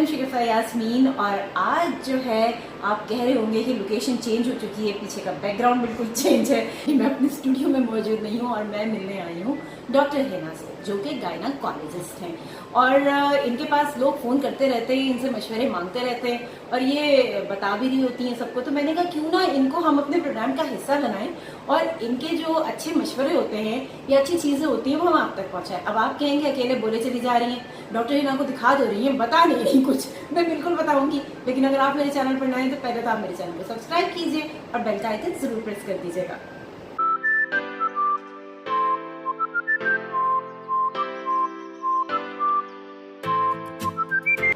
शगुफ्ता यास्मीन। और आज जो है आप कह रहे होंगे कि लोकेशन चेंज हो चुकी है, पीछे का बैकग्राउंड बिल्कुल चेंज है। मैं अपने स्टूडियो में मौजूद नहीं हूँ और मैं मिलने आई हूँ डॉक्टर हिना से, जो कि गायनाकोलॉजिस्ट हैं। और इनके पास लोग फ़ोन करते रहते हैं, इनसे मशवरे मांगते रहते हैं और ये बता भी रही होती हैं सबको। तो मैंने कहा क्यों ना इनको हम अपने प्रोग्राम का हिस्सा बनाएं और इनके जो अच्छे मशवरे होते हैं या अच्छी चीज़ें होती हैं वो हम आप तक पहुँचाएं। अब आप कहेंगे अकेले बोले चली जा रही हैं, डॉक्टर हिना को दिखा दो रही हैं, बता नहीं रही कुछ। मैं बिल्कुल बताऊंगी, लेकिन अगर आप मेरे चैनल पर नए हैं तो पहले तो आप मेरे चैनल को सब्सक्राइब कीजिए और बेल का आइकन जरूर प्रेस कर दीजिएगा।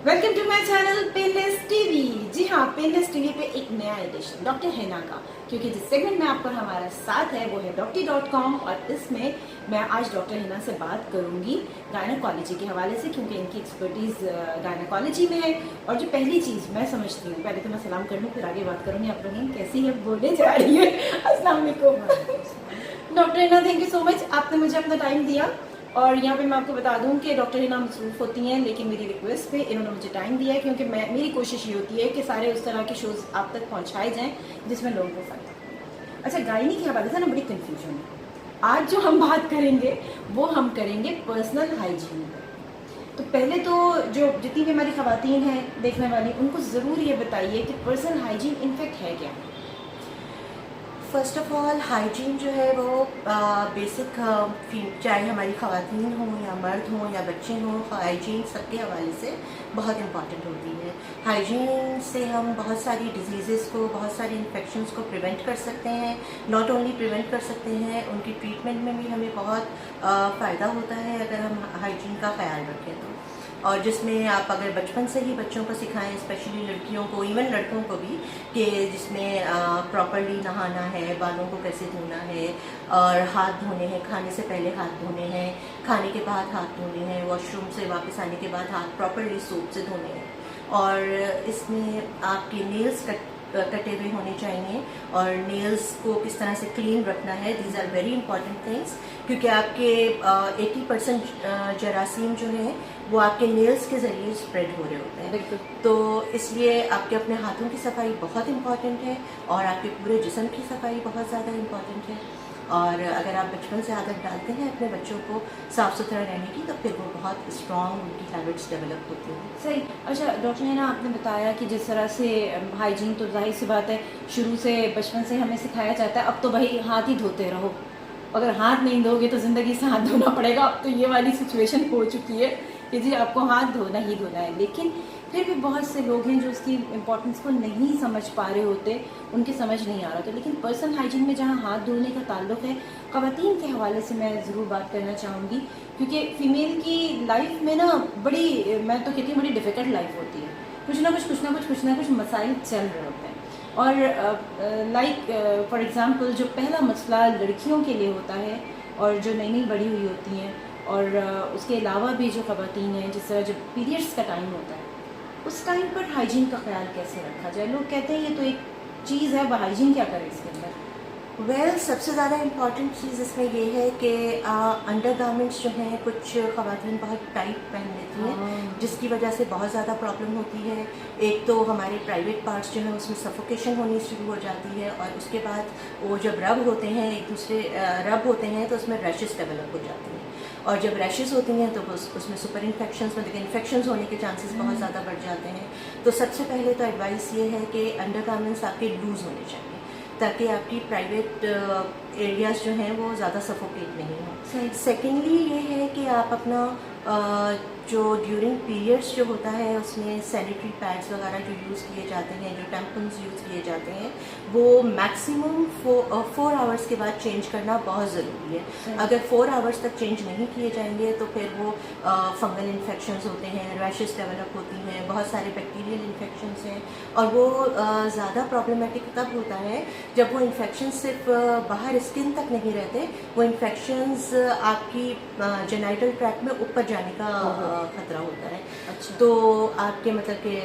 Welcome to my channel painless TV. जी हाँ, पेनलेस टीवी पे एक नया एडिशन डॉक्टर हिना का, क्योंकि जिस सेगमेंट में आपका हमारा साथ है वो है doctor.com और इसमें मैं आज डॉक्टर हिना से बात करूंगी गायनाकोलॉजी के हवाले से, क्योंकि इनकी एक्सपर्टीज गायनाकोलॉजी में है। और जो पहली चीज मैं समझती हूँ, पहले तो मैं सलाम कर लूँ फिर आगे बात करूंगी। आप लोग कैसी है बोलने जा रही है। अस्सलाम वालेकुम doctor Hina, thank you so much, आपने मुझे अपना टाइम दिया। और यहाँ पे मैं आपको बता दूं कि डॉक्टर हिना मसरूफ होती हैं, लेकिन मेरी रिक्वेस्ट पे इन्होंने मुझे टाइम दिया है, क्योंकि मेरी कोशिश ये होती है कि सारे उस तरह के शोज़ आप तक पहुँचाए जाएं जिसमें लोगों को फ़ायदा। अच्छा, गायनी के हवाले से ना बड़ी कन्फ्यूजन है। आज जो हम बात करेंगे वो हम करेंगे पर्सनल हाइजीन पर। तो पहले तो जो जितनी भी हमारी ख़वातीन हैं देखने वाली, उनको ज़रूर ये बताइए कि पर्सनल हाइजीन इनफेक्ट है क्या। फ़र्स्ट ऑफ़ ऑल हाइजीन जो है वो बेसिक चाहे हमारी ख़वातीन हों या मर्द हों या बच्चे हों, हाइजीन सबके हवाले से बहुत इम्पॉर्टेंट होती है। हाइजीन से हम बहुत सारी डिजीज़ को, बहुत सारे इन्फेक्शंस को प्रिवेंट कर सकते हैं। नॉट ओनली प्रिवेंट कर सकते हैं, उनकी ट्रीटमेंट में भी हमें बहुत फ़ायदा होता है अगर हम हाइजीन का ख्याल रखें तो। और जिसमें आप अगर बचपन से ही बच्चों को सिखाएं, स्पेशली लड़कियों को, इवन लड़कों को भी, कि जिसमें प्रॉपरली नहाना है, बालों को कैसे धोना है और हाथ धोने हैं, खाने से पहले हाथ धोने हैं, खाने के बाद हाथ धोने हैं, वॉशरूम से वापस आने के बाद हाथ प्रॉपरली सोप से धोने हैं। और इसमें आपके नेल्स कटे हुए होने चाहिए और नेल्स को किस तरह से क्लीन रखना है, these are very important things, क्योंकि आपके 80% जरासीम जो है वो आपके नेल्स के ज़रिए स्प्रेड हो रहे होते हैं। तो इसलिए आपके अपने हाथों की सफाई बहुत इंपॉर्टेंट है और आपके पूरे जिस्म की सफाई बहुत ज़्यादा इंपॉर्टेंट है। और अगर आप बचपन से आदत डालते हैं अपने बच्चों को साफ़ सुथरा रहने की, तो फिर वो बहुत स्ट्रॉन्ग उनकी हैबिट्स डेवलप होती हैं। सही। अच्छा डॉक्टर हिना, आपने बताया कि जिस तरह से हाइजीन तो जाहिर सी बात है शुरू से बचपन से हमें सिखाया जाता है। अब तो भाई हाथ ही धोते रहो, अगर हाथ नहीं धोगे तो ज़िंदगी से हाथ धोना पड़ेगा। अब तो ये वाली सिचुएशन हो चुकी है कि जी आपको हाथ धोना ही धोना है। लेकिन फिर भी बहुत से लोग हैं जो उसकी इम्पोर्टेंस को नहीं समझ पा रहे होते, उनके समझ नहीं आ रहा था। लेकिन पर्सनल हाइजीन में जहाँ हाथ धोने का ताल्लुक है, ख़वातीन के हवाले से मैं ज़रूर बात करना चाहूँगी, क्योंकि फ़ीमेल की लाइफ में ना बड़ी, मैं तो कहती हूँ बड़ी डिफ़िकल्ट लाइफ होती है। कुछ ना कुछ मसाइल चल रहे होते हैं। और लाइक फॉर एग्ज़ाम्पल जो पहला मसला लड़कियों के लिए होता है और जो नई नई बड़ी हुई होती हैं, और उसके अलावा भी जो ख़वातीन हैं, जिस तरह जब पीरियड्स का टाइम होता है उस टाइम पर हाइजीन का ख्याल कैसे रखा जाए। लोग कहते हैं ये तो एक चीज़ है, अब हाइजीन क्या करें इसके अंदर। सबसे ज़्यादा इम्पॉर्टेंट चीज़ इसमें ये है कि अंडर गारमेंट्स जो हैं कुछ ख़वातीन बहुत टाइट पहन लेती हैं, जिसकी वजह से बहुत ज़्यादा प्रॉब्लम होती है। एक तो हमारे प्राइवेट पार्ट्स जो हैं उसमें सफोकेशन होनी शुरू हो जाती है, और उसके बाद वो जब रब होते हैं, एक दूसरे रब होते हैं, तो उसमें रैशेस डेवलप हो जाती हैं। और जब रैशेस होती हैं तो उसमें सुपर इन्फेक्शंस, मतलब इन्फेक्शंस होने के चांसेस बहुत ज़्यादा बढ़ जाते हैं। तो सबसे पहले तो एडवाइस ये है कि अंडर गारमेंट्स आपके लूज़ होने चाहिए, ताकि आपकी प्राइवेट एरियाज़ जो हैं वो ज़्यादा सफोकेट नहीं हो। सेकेंडली ये है कि आप अपना जो ड्यूरिंग पीरियड्स जो होता है उसमें सैनिटरी पैड्स वगैरह जो यूज़ किए जाते हैं, जो टैम्पन्स यूज़ किए जाते हैं, वो मैक्सिमम 4 आवर्स के बाद चेंज करना बहुत ज़रूरी है। अगर 4 आवर्स तक चेंज नहीं किए जाएंगे तो फिर वो फंगल इन्फेक्शंस होते हैं, रैशेस डेवलप होती हैं, बहुत सारे बैक्टीरियल इन्फेक्शंस हैं। और वो ज़्यादा प्रॉब्लमैटिक तब होता है जब वो इन्फेक्शंस सिर्फ बाहर स्किन तक नहीं रहते, वो इन्फेक्शंस आपकी जेनाइटल ट्रैक्ट में ऊपर जाने का खतरा होता है। अच्छा। तो आपके मतलब कि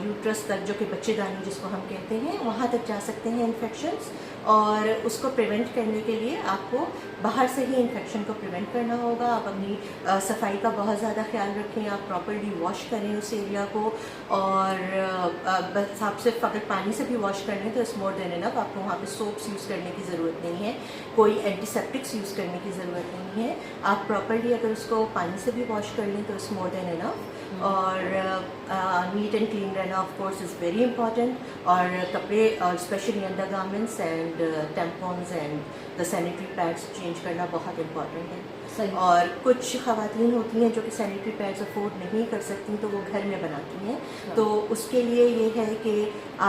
यूट्रस तक, जो कि बच्चेदानी जिसको हम कहते हैं, वहाँ तक जा सकते हैं इन्फेक्शंस। और उसको प्रिवेंट करने के लिए आपको बाहर से ही इन्फेक्शन को प्रिवेंट करना होगा। आप अपनी सफाई का बहुत ज़्यादा ख्याल रखें, आप प्रॉपर्ली वॉश करें उस एरिया को, और बस आप सिर्फ अगर पानी से भी वॉश कर लें तो इट्स मोर देन इनफ। आपको वहाँ पे सोप्स यूज़ करने की ज़रूरत नहीं है, कोई एंटीसेप्टिक्स यूज़ करने की ज़रूरत नहीं है। आप प्रॉपर्ली अगर उसको पानी से भी वॉश कर लें तो इट्स मोर देन इनफ। और नीट एंड क्लीन रहना of course is very important, और कपड़े और specially under garments and tampons and the sanitary pads change करना बहुत इंपॉर्टेंट है। सही। और कुछ ख़वातीन होती हैं जो कि सैनिटरी पैड्स अफोर्ड नहीं कर सकती, तो वो घर में बनाती हैं। हाँ। तो उसके लिए ये है कि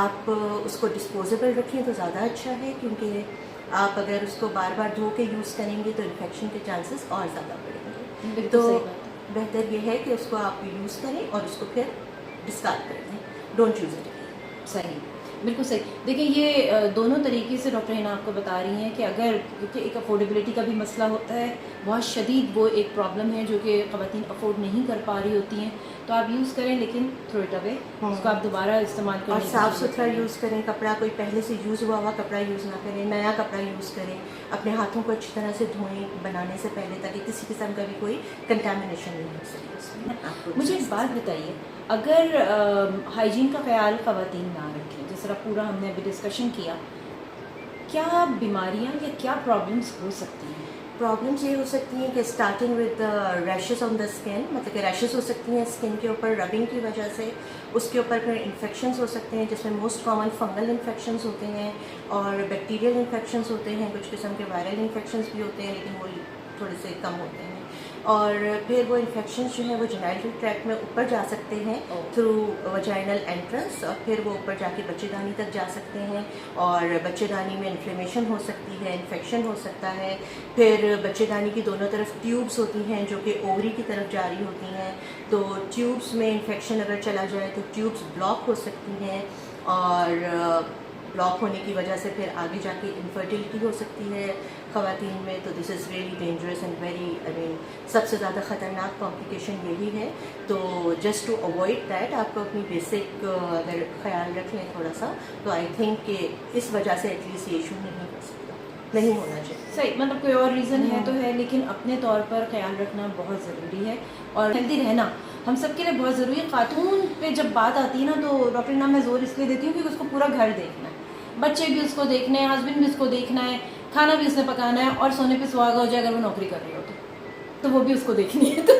आप उसको डिस्पोजेबल रखें तो ज़्यादा अच्छा है, क्योंकि आप अगर उसको बार बार धो के यूज़ करेंगे तो इन्फेक्शन के चांसेस और ज़्यादा बढ़ेंगे। बिल्कुल तो सही बात है। बेहतर ये है कि उसको आप यूज़ करें और उसको फिर डिस्कार्ड कर दें, डोंट यूज़ इट। सही, बिल्कुल सही। देखिए ये दोनों तरीके से डॉक्टर हिना आपको बता रही हैं कि अगर, क्योंकि एक अफोर्डेबिलिटी का भी मसला होता है, बहुत शदीद वो एक प्रॉब्लम है जो कि ख़वातीन अफोर्ड नहीं कर पा रही होती हैं, तो आप यूज़ करें लेकिन थ्रो इट अवे, उसको आप दोबारा इस्तेमाल करें और साफ़ सुथरा यूज़ करें। कपड़ा कोई पहले से यूज़ हुआ कपड़ा यूज़ ना करें, नया कपड़ा यूज़ करें। अपने हाथों को अच्छी तरह से धोएं बनाने से पहले, ताकि किसी किस्म का भी कोई कंटामिनेशन नहीं हो सके उसमें। आपको मुझे एक बात बताइए, अगर हाइजीन का ख्याल ख़वातीन ना रखें, जिस तरह पूरा हमने अभी डिस्कशन किया, क्या बीमारियां या क्या प्रॉब्लम्स हो सकती हैं? प्रॉब्लम्स ये हो सकती हैं कि starting with rashes on the skin, मतलब कि रैशेस हो सकती हैं स्किन के ऊपर रबिंग की वजह से। उसके ऊपर फिर इन्फेक्शंस हो सकते हैं, जिसमें मोस्ट कॉमन फंगल इन्फेक्शंस होते हैं और बैक्टीरियल इन्फेक्शंस होते हैं। कुछ किस्म के वायरल इन्फेक्शंस भी होते हैं, लेकिन वो थोड़े से कम होते हैं। और फिर वो इन्फेक्शंस जो हैं वो जेनिटल ट्रैक्ट में ऊपर जा सकते हैं थ्रू वजाइनल एंट्रेंस, और फिर वो ऊपर जाके बच्चेदानी तक जा सकते हैं, और बच्चेदानी में इन्फ्लेमेशन हो सकती है, इन्फेक्शन हो सकता है। फिर बच्चेदानी की दोनों तरफ ट्यूब्स होती हैं जो कि ओवरी की तरफ जारी होती हैं, तो ट्यूब्स में इन्फेक्शन अगर चला जाए तो ट्यूब्स ब्लॉक हो सकती हैं, और ब्लॉक होने की वजह से फिर आगे जाके इनफर्टिलिटी हो सकती है ख़वातीन में। तो this is really dangerous and very, I mean, सबसे ज़्यादा ख़तरनाक कॉम्प्लिकेशन यही है। तो जस्ट टू अवॉइड दैट आपको अपनी बेसिक अगर ख्याल रख लें थोड़ा सा, तो आई थिंक कि इस वजह से एटलीस्ट ये इशू नहीं हो सकता, नहीं होना चाहिए। सही, मतलब कोई और रीज़न है तो है, लेकिन अपने तौर पर ख्याल रखना बहुत ज़रूरी है, और हेल्दी रहना हम सबके लिए बहुत ज़रूरी है। खातून पे जब बात आती है ना, तो डॉक्टर हिना मैं ज़ोर इसलिए देती हूँ क्योंकि उसको पूरा घर देखना है, बच्चे भी उसको देखने हैं, हस्बैंड भी उसको देखना है, खाना भी उसने पकाना है, और सोने पे सुहागा हो जाए अगर वो नौकरी कर रही हो तो वो भी उसको देखनी है। तो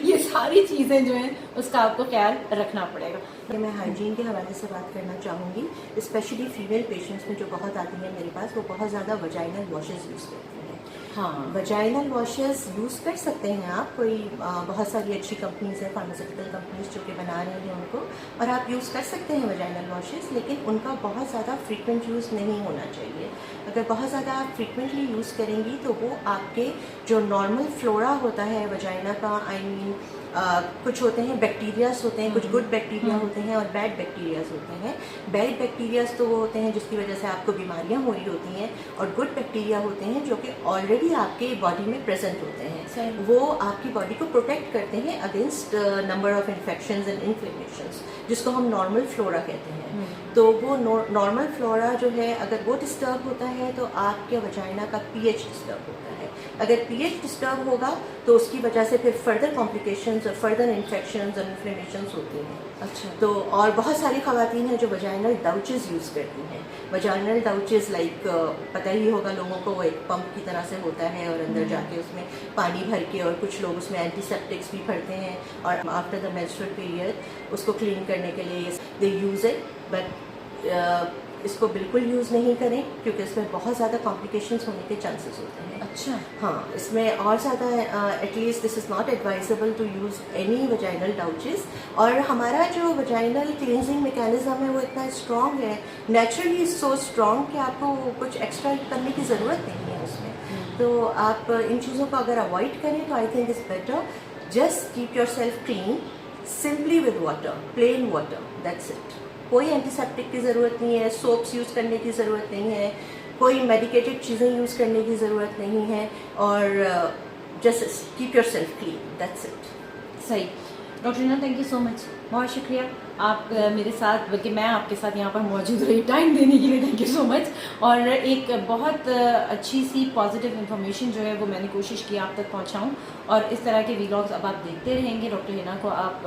ये सारी चीज़ें जो हैं उसका आपको ख्याल रखना पड़ेगा। मैं हाइजीन के हवाले से बात करना चाहूँगी। स्पेशली फीमेल पेशेंट्स में जो बहुत आती हैं मेरे पास, वो बहुत ज़्यादा वजाइनल वॉशेस यूज़ करती हैं। हाँ, वजाइनल वॉशेस यूज़ कर सकते हैं आप, कोई बहुत सारी अच्छी कंपनीज हैं, फार्मास्यूटिकल कंपनीज जो कि बना रही हैं उनको, और आप यूज़ कर सकते हैं वजाइनल वॉशेस, लेकिन उनका बहुत ज़्यादा फ्रीक्वेंट यूज़ नहीं होना चाहिए। अगर बहुत ज़्यादा आप फ्रीक्वेंटली यूज़ करेंगी तो वो आपके जो नॉर्मल फ्लोरा होता है वजाइना का, आई मीन कुछ होते हैं बैक्टीरियाज होते हैं, कुछ गुड बैक्टीरिया होते हैं और बैड बैक्टीरियाज होते हैं। बैड बैक्टीरियाज तो वो होते हैं जिसकी वजह से आपको बीमारियां हो रही होती हैं, और गुड बैक्टीरिया होते हैं जो कि ऑलरेडी आपके बॉडी में प्रेजेंट होते हैं। वो आपकी बॉडी को प्रोटेक्ट करते हैं against number of infections and inflammations, जिसको हम नॉर्मल फ्लोरा कहते हैं। तो वो नॉर्मल फ्लोरा जो है, अगर वो डिस्टर्ब होता है तो आपके वजाइना का पीएच डिस्टर्ब होता है। अगर पीएच डिस्टर्ब होगा तो उसकी वजह से फिर फर्दर कॉम्प्लिकेशंस और फर्दर इन्फेक्शंस और इन्फ्लेमेशंस होती हैं। अच्छा। तो और बहुत सारी ख़वातीन हैं जो वजाइनल डाउचेस यूज़ करती हैं। वजाइनल डाउचेस लाइक पता ही होगा लोगों को, वो एक पंप की तरह से होता है, और अंदर जाके उसमें पानी भर के, और कुछ लोग उसमें एंटीसेप्टिक्स भी भरते हैं, और आफ्टर द मेंस्ट्रुअल पीरियड उसको क्लीन करने के लिए दे यूज़ इट। बट इसको बिल्कुल यूज़ नहीं करें क्योंकि इसमें बहुत ज़्यादा कॉम्प्लिकेशंस होने के चांसेस होते हैं। अच्छा। हाँ, इसमें और ज़्यादा at least this is not advisable to use any vaginal douches. और हमारा जो वजाइनल क्लींजिंग मैकेनिज्म है वो इतना स्ट्रॉन्ग है, नेचुरली सो स्ट्रॉन्ग कि आपको कुछ एक्स्ट्रा करने की ज़रूरत नहीं है उसमें। तो आप इन चीज़ों को अगर अवॉइड करें तो I think is better. Just keep yourself clean simply with water, plain water, that's it. कोई एंटीसेप्टिक की ज़रूरत नहीं है, सोप्स यूज़ करने की ज़रूरत नहीं है, कोई मेडिकेटेड चीज़ें यूज़ करने की ज़रूरत नहीं है, और just keep yourself clean, that's it. सही। Doctor Hina, thank you so much, बहुत शुक्रिया। आप मेरे साथ, बल्कि मैं आपके साथ यहाँ पर मौजूद रही टाइम देने के लिए, थैंक यू सो मच। और एक बहुत अच्छी सी पॉजिटिव इन्फॉर्मेशन जो है वो मैंने कोशिश की आप तक पहुँचाऊँ। और इस तरह के वीलॉग्स अब आप देखते रहेंगे, डॉक्टर हिना को आप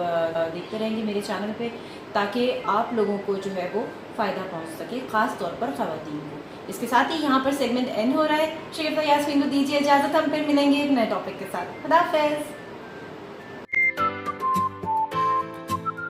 देखते रहेंगे मेरे चैनल पे, ताकि आप लोगों को जो है वो फ़ायदा पहुँच सके, ख़ास तौर पर ख़वातीन को। इसके साथ ही यहाँ पर सेगमेंट एंड हो रहा है। शरीफा यास्मीन को दीजिए इजाज़त, हम फिर मिलेंगे एक नए टॉपिक के साथ। खुदा हाफ़िज़।